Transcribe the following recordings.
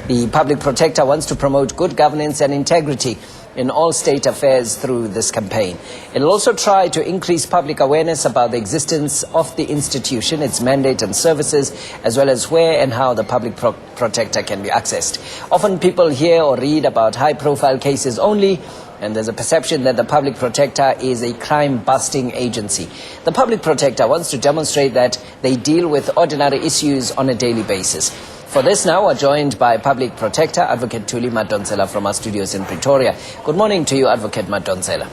The Public Protector wants to promote good governance and integrity in all state affairs through this campaign. It will also try to increase public awareness about the existence of the institution, its mandate and services, as well as where and how the Public Protector can be accessed. Often people hear or read about high-profile cases only, and there's a perception that the Public Protector is a crime-busting agency. The Public Protector wants to demonstrate that they deal with ordinary issues on a daily basis. For this now, we're joined by Public Protector Advocate Thuli from our studios in Pretoria. Good morning to you, Advocate Madonsela.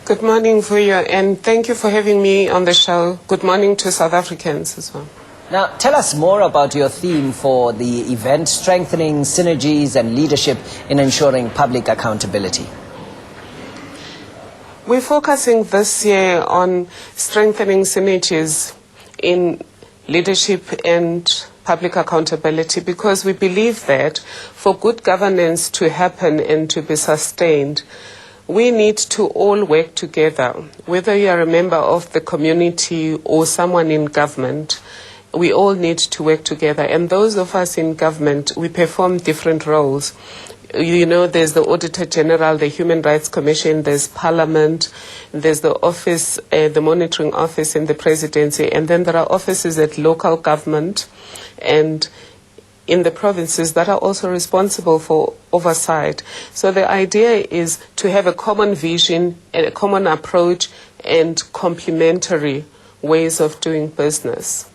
Good morning, Vuyo, and thank you for having me on the show. Good morning to South Africans as well. Now, tell us more about your theme for the event, strengthening synergies and leadership in ensuring public accountability. We're focusing this year on strengthening synergies in leadership and public accountability because we believe that for good governance to happen and to be sustained, we need to all work together. Whether you are a member of the community or someone in government, we all need to work together. And those of us in government, we perform different roles. You know, there's the Auditor General, the Human Rights Commission, there's Parliament, there's the office, the monitoring office in the presidency, and then there are offices at local government and in the provinces that are also responsible for oversight. So the idea is to have a common vision, a common approach, and complementary ways of doing business.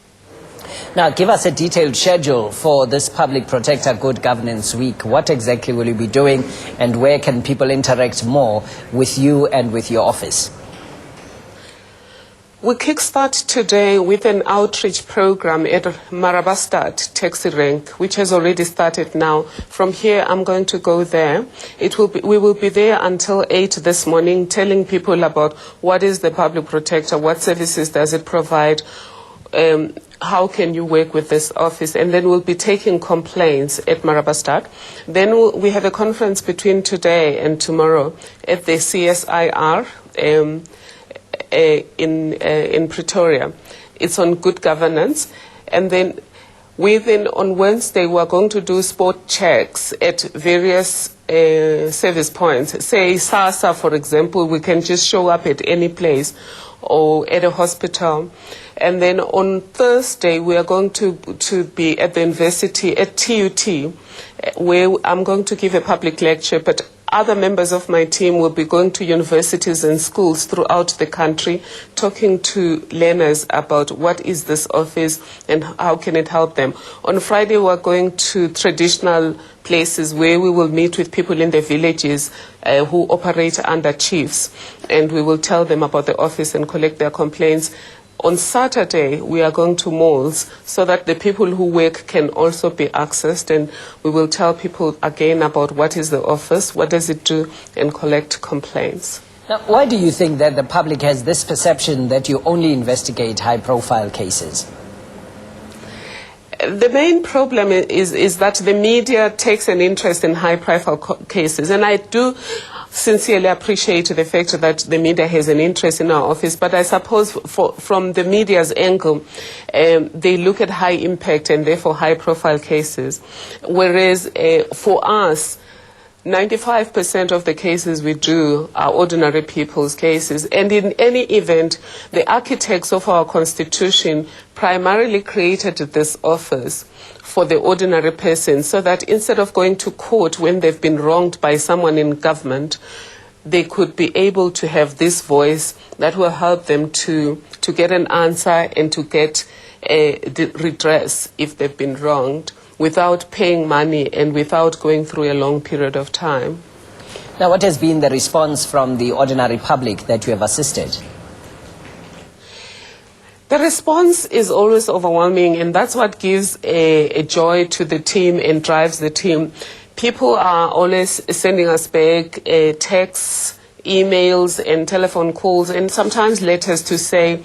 Now, give us a detailed schedule for this Public Protector Good Governance Week. What exactly will you be doing, and where can people interact more with you and with your office? We kickstart today with an outreach program at Marabastad taxi rank, which has already started now. From here, I'm going to go there. We will be there until 8 this morning, telling people about what is the Public Protector, what services does it provide, how can you work with this office, and then we'll be taking complaints at Marabastad. Then we have a conference between today and tomorrow at the CSIR in Pretoria. It's on good governance. And then on Wednesday, we're going to do spot checks at various service points. Say SASA, for example, we can just show up at any place or at a hospital. And then on Thursday, we are going to be at the university at TUT, where I'm going to give a public lecture, but other members of my team will be going to universities and schools throughout the country, talking to learners about what is this office and how can it help them. On Friday, we're going to traditional places where we will meet with people in the villages who operate under chiefs, and we will tell them about the office and collect their complaints. On Saturday, we are going to malls so that the people who work can also be accessed, and we will tell people again about what is the office, what does it do, and collect complaints. Now, why do you think that the public has this perception that you only investigate high-profile cases? The main problem is that the media takes an interest in high-profile cases, and I do sincerely appreciate the fact that the media has an interest in our office, but I suppose from the media's angle, they look at high impact and therefore high profile cases, whereas for us, 95% of the cases we do are ordinary people's cases. And in any event, the architects of our constitution primarily created this office for the ordinary person so that instead of going to court when they've been wronged by someone in government, they could be able to have this voice that will help them to get an answer and to get redress if they've been wronged, without paying money and without going through a long period of time. Now, what has been the response from the ordinary public that you have assisted? The response is always overwhelming, and that's what gives a joy to the team and drives the team. People are always sending us back texts, emails, and telephone calls, and sometimes letters to say,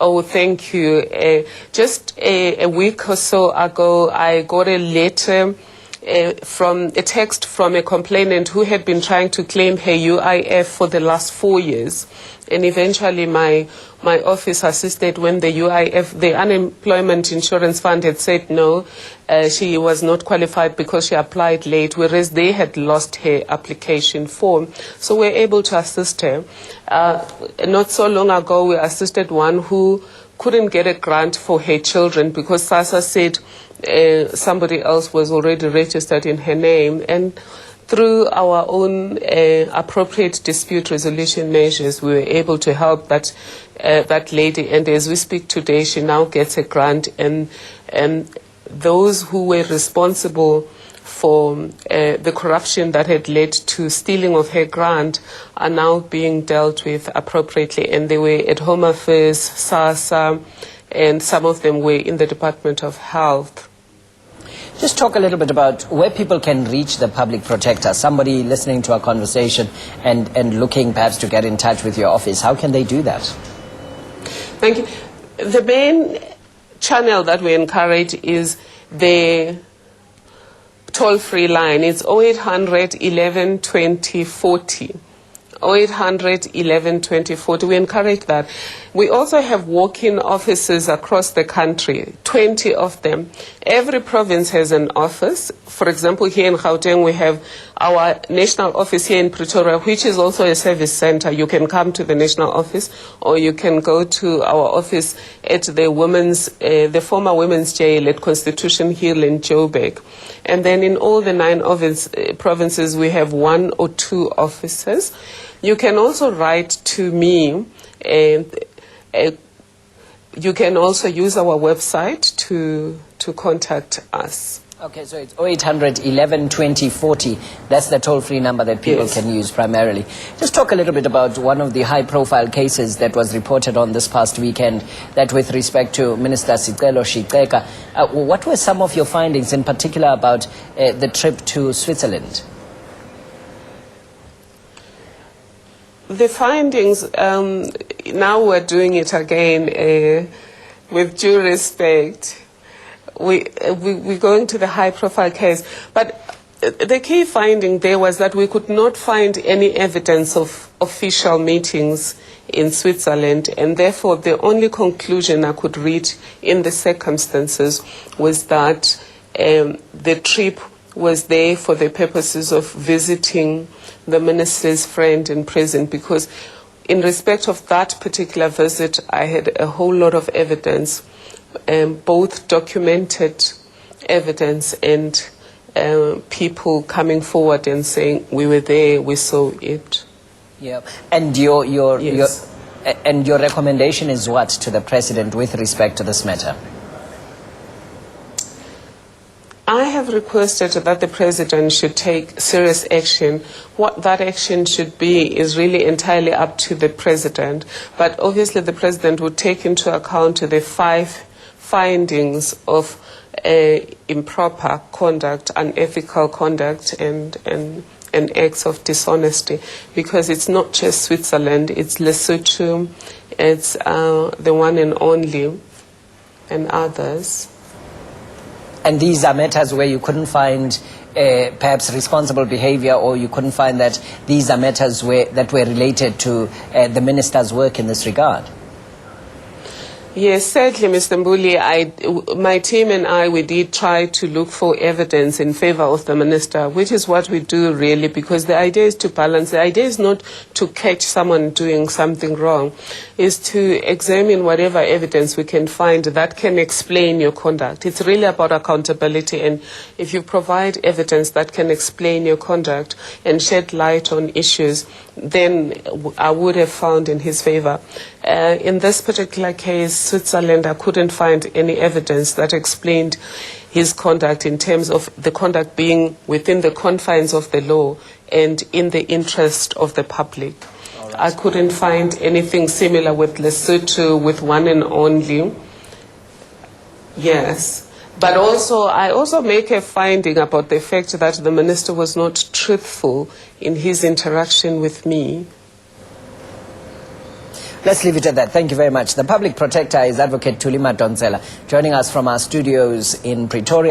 oh, thank you. Just a week or so ago, I got a letter from a text from a complainant who had been trying to claim her UIF for the last 4 years. And eventually my office assisted when the UIF, the Unemployment Insurance Fund, had said no, she was not qualified because she applied late, whereas they had lost her application form. So we're able to assist her. Not so long ago, we assisted one who couldn't get a grant for her children because SASSA said somebody else was already registered in her name. And through our own appropriate dispute resolution measures, we were able to help that lady. And as we speak today, she now gets a grant. And those who were responsible for the corruption that had led to stealing of her grant are now being dealt with appropriately. And they were at Home Affairs, SASSA, and some of them were in the Department of Health. Just talk a little bit about where people can reach the public protector. Somebody listening to our conversation and looking perhaps to get in touch with your office. How can they do that? Thank you. The main channel that we encourage is the toll-free line. It's 0800 11 20 40. 0800 11 20 40. We encourage that. We also have walk-in offices across the country, 20 of them. Every province has an office. For example, here in Gauteng, we have our national office here in Pretoria, which is also a service center. You can come to the national office, or you can go to our office at the former women's jail at Constitution Hill in Joburg. And then in all the 9 provinces, we have 1 or 2 offices. You can also write to me. You can also use our website to contact us. Okay, so it's 0800 11 20 40. That's the toll-free number that people Yes. can use primarily. Just talk a little bit about one of the high-profile cases that was reported on this past weekend, that with respect to Minister Sicelo Shikeka. What were some of your findings, in particular about the trip to Switzerland? The findings, now we're doing it again with due respect. We're going to the high-profile case. But the key finding there was that we could not find any evidence of official meetings in Switzerland, and therefore the only conclusion I could read in the circumstances was that the trip was there for the purposes of visiting the minister's friend in prison, because in respect of that particular visit, I had a whole lot of evidence, both documented evidence and people coming forward and saying, we were there, we saw it. Yeah, and your Yes. your recommendation is what to the president with respect to this matter? I have requested that the president should take serious action. What that action should be is really entirely up to the president. But obviously the president would take into account the 5 findings of improper conduct, unethical conduct, and acts of dishonesty. Because it's not just Switzerland, it's Lesotho, it's the one and only, and others. And these are matters where you couldn't find perhaps responsible behavior, or you couldn't find that these are matters that were related to the minister's work in this regard? Yes, certainly, Mr. Mbuli. My team and I, we did try to look for evidence in favor of the minister, which is what we do really, because the idea is to balance. The idea is not to catch someone doing something wrong. It's to examine whatever evidence we can find that can explain your conduct. It's really about accountability, and if you provide evidence that can explain your conduct and shed light on issues, then I would have found in his favor. In this particular case, Switzerland, I couldn't find any evidence that explained his conduct in terms of the conduct being within the confines of the law and in the interest of the public. Right. I couldn't find anything similar with Lesotho, with one and only. Yes. But also, I also make a finding about the fact that the minister was not truthful in his interaction with me. Let's leave it at that. Thank you very much. The public protector is Advocate Thuli, joining us from our studios in Pretoria.